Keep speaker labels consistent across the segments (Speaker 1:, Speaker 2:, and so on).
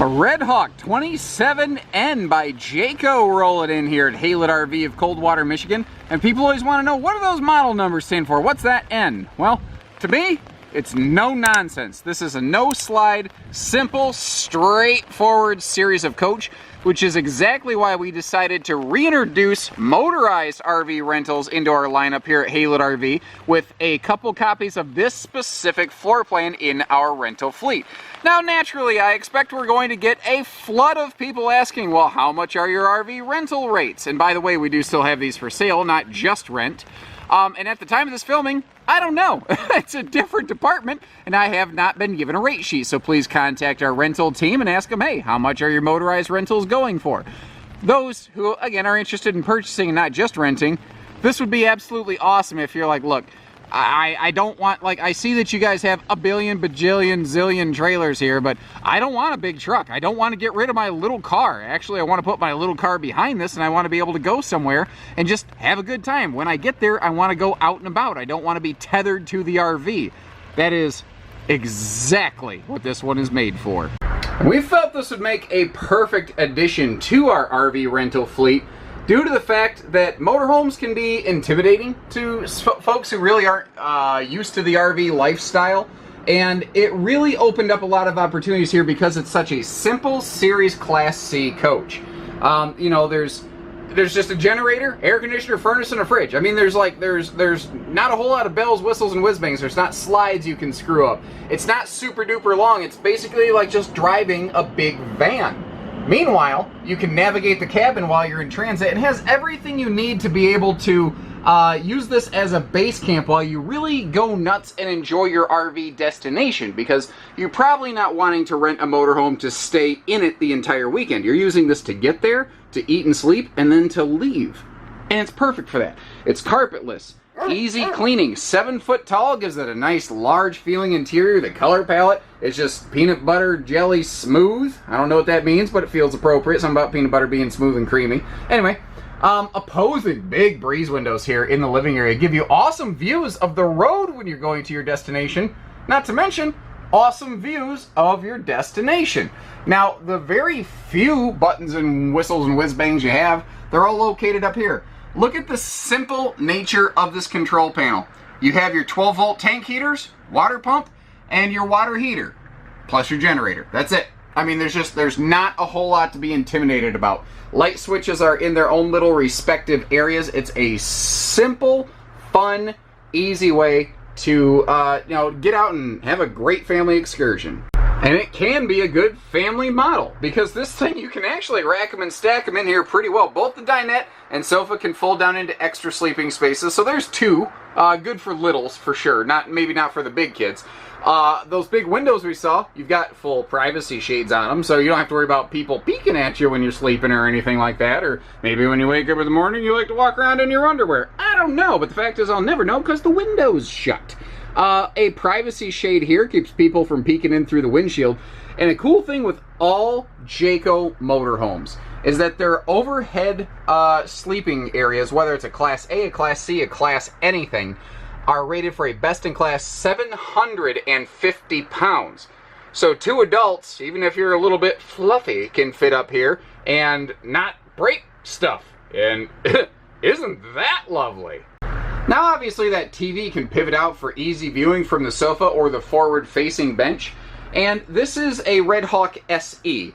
Speaker 1: A Redhawk 27N by Jayco rolling in here at Haylett RV of Coldwater, Michigan. And people always want to know, what do those model numbers stand for? What's that N? Well, to me, it's no nonsense. This is a no-slide, simple, straightforward series of coach, which is exactly why we decided to reintroduce motorized RV rentals into our lineup here at Haylett RV with a couple copies of this specific floor plan in our rental fleet. Now, naturally, I expect we're going to get a flood of people asking, well, how much are your RV rental rates? And by the way, we do still have these for sale, not just rent. And at the time of this filming, I don't know. It's a different department, and I have not been given a rate sheet. So please contact our rental team and ask them, hey, how much are your motorized rentals going for? Those who, again, are interested in purchasing and not just renting, this would be absolutely awesome if you're like, look, I don't want, like, I see that you guys have a billion, bajillion, zillion trailers here, but I don't want a big truck. I don't want to get rid of my little car. Actually, I want to put my little car behind this, and I want to be able to go somewhere and just have a good time. When I get there, I want to go out and about. I don't want to be tethered to the RV. That is exactly what this one is made for. We felt this would make a perfect addition to our RV rental fleet, due to the fact that motorhomes can be intimidating to folks who really aren't used to the RV lifestyle. And it really opened up a lot of opportunities here because it's such a simple series Class C coach. You know, there's just a generator, air conditioner, furnace, and a fridge. I mean, there's not a whole lot of bells, whistles, and whiz bangs. There's not slides you can screw up. It's not super duper long. It's basically like just driving a big van. Meanwhile, you can navigate the cabin while you're in transit. It has everything you need to be able to use this as a base camp while you really go nuts and enjoy your RV destination, because you're probably not wanting to rent a motorhome to stay in it the entire weekend. You're using this to get there, to eat and sleep, and then to leave. And it's perfect for that. It's carpetless. Easy cleaning, 7 foot tall, gives it a nice large feeling interior. The color palette is just peanut butter jelly smooth. I don't know what that means, but it feels appropriate. Something about peanut butter being smooth and creamy. Anyway, opposing big breeze windows here in the living area give you awesome views of the road when you're going to your destination. Not to mention, awesome views of your destination. Now, the very few buttons and whistles and whiz bangs you have, they're all located up here. Look at the simple nature of this control panel. You have your 12-volt tank heaters, water pump, and your water heater, plus your generator. That's it. I mean, there's not a whole lot to be intimidated about. Light switches are in their own little respective areas. It's a simple, fun, easy way to get out and have a great family excursion. And it can be a good family model, because this thing, you can actually rack them and stack them in here pretty well. Both the dinette and sofa can fold down into extra sleeping spaces. So there's two. Good for littles, for sure. Maybe not for the big kids. Those big windows we saw, you've got full privacy shades on them, so you don't have to worry about people peeking at you when you're sleeping or anything like that. Or maybe when you wake up in the morning, you like to walk around in your underwear. I don't know, but the fact is I'll never know because the window's shut. A privacy shade here keeps people from peeking in through the windshield. And a cool thing with all Jayco motorhomes is that their overhead sleeping areas, whether it's a Class A, a Class C, a Class anything, are rated for a best-in-class 750 pounds. So 2 adults, even if you're a little bit fluffy, can fit up here and not break stuff. And isn't that lovely? Now, obviously, that TV can pivot out for easy viewing from the sofa or the forward-facing bench. And this is a Redhawk SE,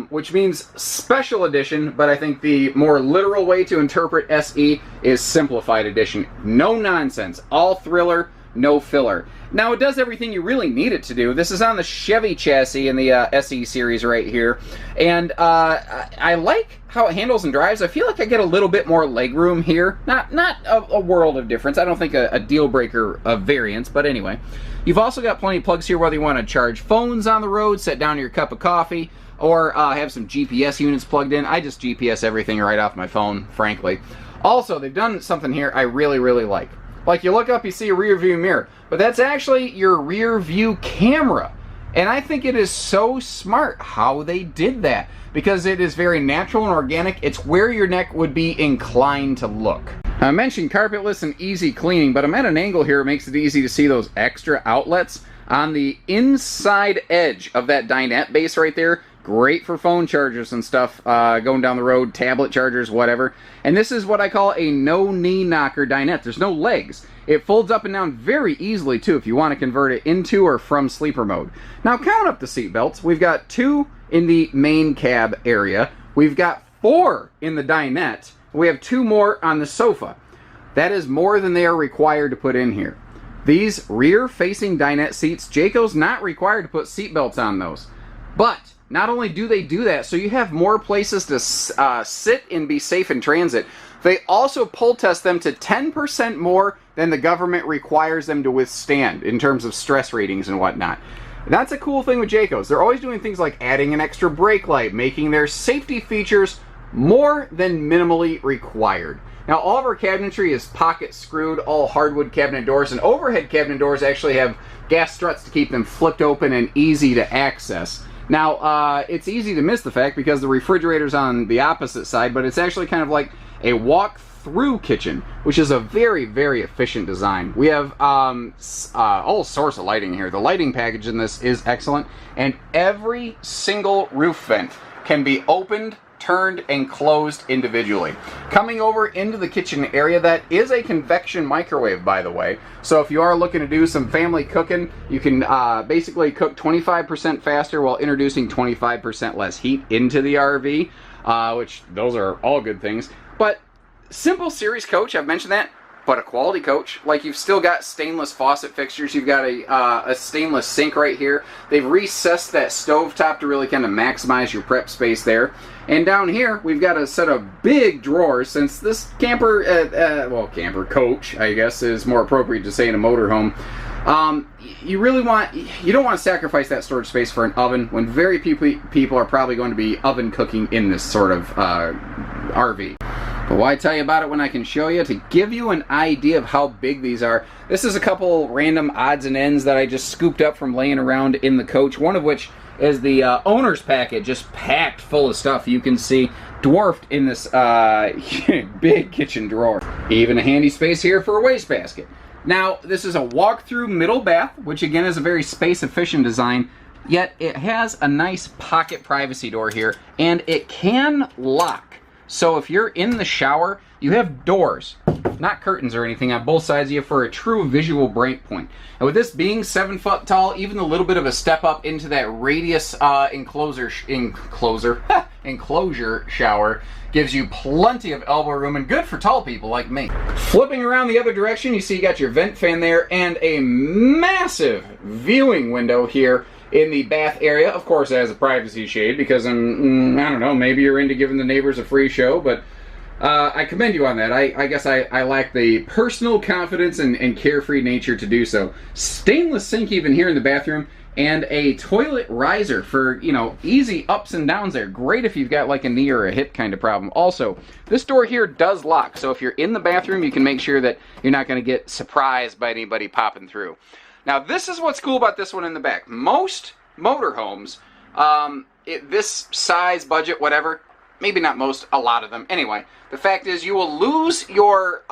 Speaker 1: which means special edition, but I think the more literal way to interpret SE is simplified edition. No nonsense. All thriller, no filler. Now, it does everything you really need it to do. This is on the Chevy chassis in the SE series right here. And I like how it handles and drives. I feel like I get a little bit more legroom here. Not a world of difference. I don't think a deal breaker of variance, but anyway. You've also got plenty of plugs here, whether you want to charge phones on the road, set down your cup of coffee, or have some GPS units plugged in. I just GPS everything right off my phone, frankly. Also, they've done something here I really, really like. Like, you look up, you see a rear view mirror, but that's actually your rear view camera. And I think it is so smart how they did that, because it is very natural and organic. It's where your neck would be inclined to look. I mentioned carpetless and easy cleaning, but I'm at an angle here. It makes it easy to see those extra outlets on the inside edge of that dinette base right there. Great for phone chargers and stuff, going down the road, tablet chargers, whatever. And this is what I call a no-knee knocker dinette. There's no legs. It folds up and down very easily, too, if you want to convert it into or from sleeper mode. Now, count up the seat belts. We've got 2 in the main cab area. We've got 4 in the dinette. We have 2 more on the sofa. That is more than they are required to put in here. These rear-facing dinette seats, Jayco's not required to put seat belts on those. But not only do they do that, so you have more places to sit and be safe in transit, they also pull test them to 10% more than the government requires them to withstand in terms of stress ratings and whatnot. And that's a cool thing with Jayco's. They're always doing things like adding an extra brake light, making their safety features more than minimally required. Now, all of our cabinetry is pocket screwed, all hardwood cabinet doors, and overhead cabinet doors actually have gas struts to keep them flipped open and easy to access. Now, it's easy to miss the fact because the refrigerator's on the opposite side, but it's actually kind of like a walk-through kitchen, which is a very, very efficient design. We have all sorts of lighting here. The lighting package in this is excellent, and every single roof vent can be opened, turned, and closed individually. Coming over into the kitchen area, that is a convection microwave, by the way. So if you are looking to do some family cooking, you can basically cook 25% faster while introducing 25% less heat into the RV, which those are all good things. But simple series coach, I've mentioned that, but a quality coach. Like, you've still got stainless faucet fixtures. You've got a stainless sink right here. They've recessed that stovetop to really kind of maximize your prep space there. And down here, we've got a set of big drawers, since this camper, camper coach, I guess, is more appropriate to say in a motorhome. You don't want to sacrifice that storage space for an oven when very few people are probably going to be oven cooking in this sort of RV. But why tell you about it when I can show you? To give you an idea of how big these are, this is a couple random odds and ends that I just scooped up from laying around in the coach, one of which is the owner's packet, just packed full of stuff you can see dwarfed in this big kitchen drawer. Even a handy space here for a wastebasket. Now, this is a walk-through middle bath, which again is a very space-efficient design, yet it has a nice pocket privacy door here, and it can lock. So if you're in the shower, you have doors, not curtains or anything, on both sides of you for a true visual break point. And with this being 7 foot tall, even a little bit of a step up into that radius enclosure shower gives you plenty of elbow room, and good for tall people like me. Flipping around the other direction, you see you got your vent fan there and a massive viewing window here in the bath area. Of course, it has a privacy shade because I don't know, maybe you're into giving the neighbors a free show, but I commend you on that. I guess I lack the personal confidence and carefree nature to do so. Stainless sink even here in the bathroom, and a toilet riser for, you know, easy ups and downs there. Great if you've got like a knee or a hip kind of problem. Also, this door here does lock, so if you're in the bathroom, you can make sure that you're not going to get surprised by anybody popping through. Now, this is what's cool about this one in the back. Most motorhomes, this size, budget, whatever, maybe not most, a lot of them. Anyway, the fact is you will lose your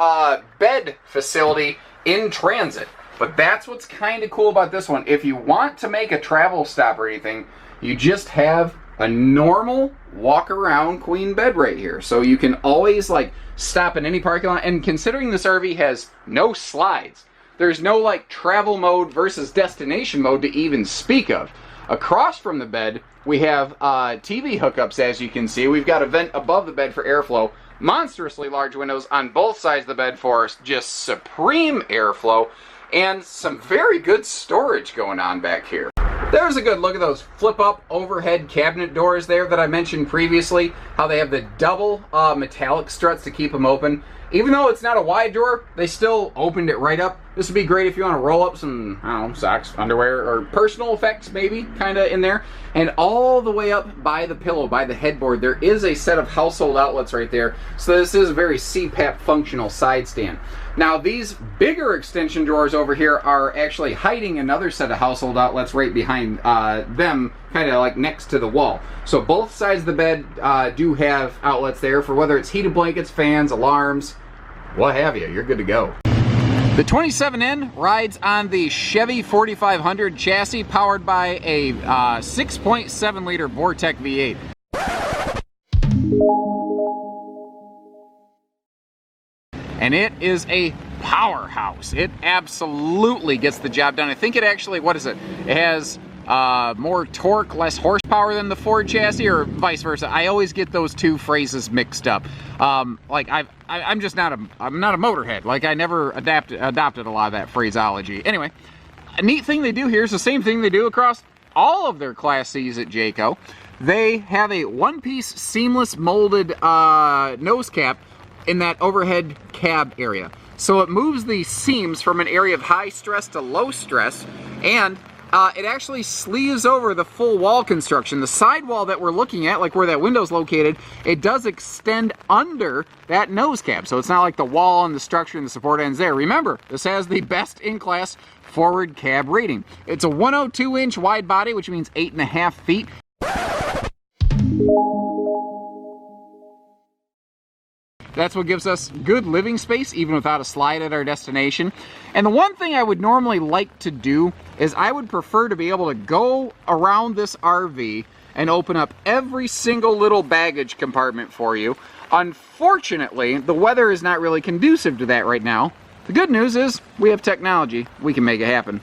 Speaker 1: bed facility in transit. But that's what's kind of cool about this one. If you want to make a travel stop or anything, you just have a normal walk-around queen bed right here. So you can always, like, stop in any parking lot. And considering this RV has no slides, there's no, like, travel mode versus destination mode to even speak of. Across from the bed, we have TV hookups, as you can see. We've got a vent above the bed for airflow. Monstrously large windows on both sides of the bed for just supreme airflow. And some very good storage going on back here. There's a good look at those flip-up overhead cabinet doors there that I mentioned previously. How they have the double metallic struts to keep them open. Even though it's not a wide door, they still opened it right up. This would be great if you want to roll up some, I don't know, socks, underwear, or personal effects maybe, kind of in there. And all the way up by the pillow, by the headboard, there is a set of household outlets right there. So this is a very CPAP functional side stand. Now, these bigger extension drawers over here are actually hiding another set of household outlets right behind them, kind of like next to the wall. So both sides of the bed do have outlets there for whether it's heated blankets, fans, alarms, what have you. You're good to go. The 27N rides on the Chevy 4500 chassis powered by a 6.7 liter Vortec V8. And it is a powerhouse. It absolutely gets the job done. I think it actually, what is it? It has more torque, less horsepower than the Ford chassis, or vice versa. I always get those two phrases mixed up. Like I'm just not a motorhead. Like I never adopted a lot of that phraseology. Anyway, a neat thing they do here is the same thing they do across all of their Class C's at Jayco. They have a one-piece seamless molded nose cap in that overhead cab area. So it moves the seams from an area of high stress to low stress, and it actually sleeves over the full wall construction. The sidewall that we're looking at, like where that window's located, it does extend under that nose cap. So it's not like the wall and the structure and the support ends there. Remember, this has the best in class forward cab rating. It's a 102-inch wide body, which means 8.5 feet. That's what gives us good living space, even without a slide at our destination. And the one thing I would normally like to do is I would prefer to be able to go around this RV and open up every single little baggage compartment for you. Unfortunately, the weather is not really conducive to that right now. The good news is we have technology. We can make it happen.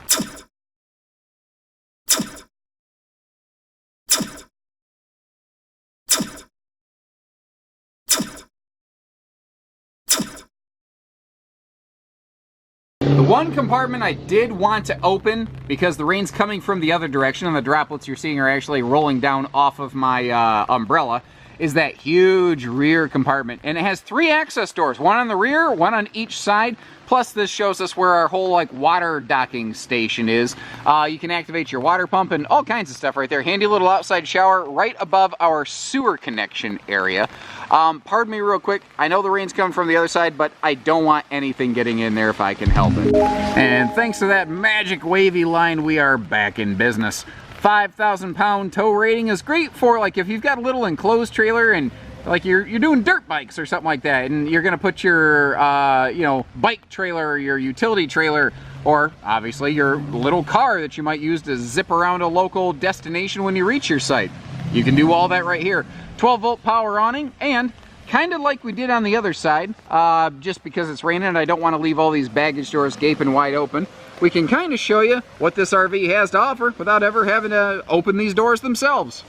Speaker 1: The one compartment I did want to open, because the rain's coming from the other direction and the droplets you're seeing are actually rolling down off of my umbrella, is that huge rear compartment. And it has 3 access doors, one on the rear, one on each side. Plus this shows us where our whole water docking station is. You can activate your water pump and all kinds of stuff right there. Handy little outside shower right above our sewer connection area. Pardon me real quick, I know the rain's coming from the other side, but I don't want anything getting in there if I can help it. And thanks to that magic wavy line, we are back in business. 5,000 pound tow rating is great for if you've got a little enclosed trailer and you're doing dirt bikes or something like that, and you're gonna put your bike trailer or your utility trailer, or obviously your little car that you might use to zip around a local destination when you reach your site. You can do all that right here. 12-volt power awning, and kind of like we did on the other side, just because it's raining and I don't want to leave all these baggage doors gaping wide open, we can kind of show you what this RV has to offer without ever having to open these doors themselves.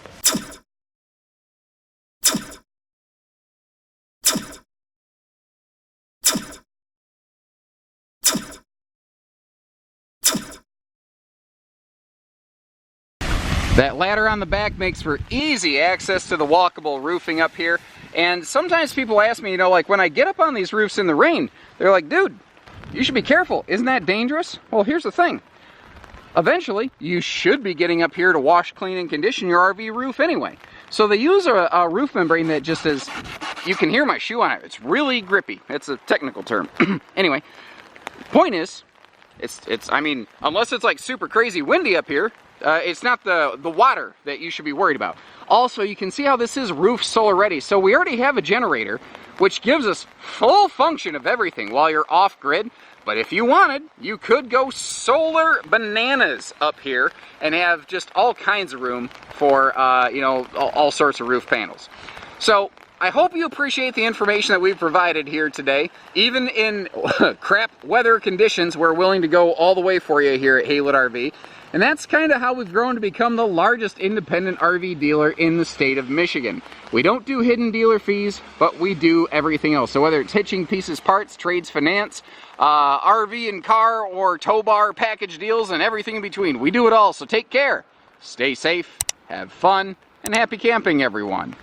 Speaker 1: That ladder on the back makes for easy access to the walkable roofing up here. And sometimes people ask me, when I get up on these roofs in the rain, they're like, dude, you should be careful. Isn't that dangerous? Well, here's the thing. Eventually, you should be getting up here to wash, clean, and condition your RV roof anyway. So they use a roof membrane that just is, you can hear my shoe on it. It's really grippy. It's a technical term. Anyway, point is, I mean, unless it's super crazy windy up here, it's not the water that you should be worried about. Also, you can see how this is roof solar ready. So we already have a generator, which gives us full function of everything while you're off grid. But if you wanted, you could go solar bananas up here and have just all kinds of room for, all sorts of roof panels. So I hope you appreciate the information that we've provided here today. Even in crap weather conditions, we're willing to go all the way for you here at Haylett RV. And that's kind of how we've grown to become the largest independent RV dealer in the state of Michigan. We don't do hidden dealer fees, but we do everything else. So whether it's hitching, pieces, parts, trades, finance, RV and car, or tow bar package deals, and everything in between, we do it all. So take care, stay safe, have fun, and happy camping, everyone.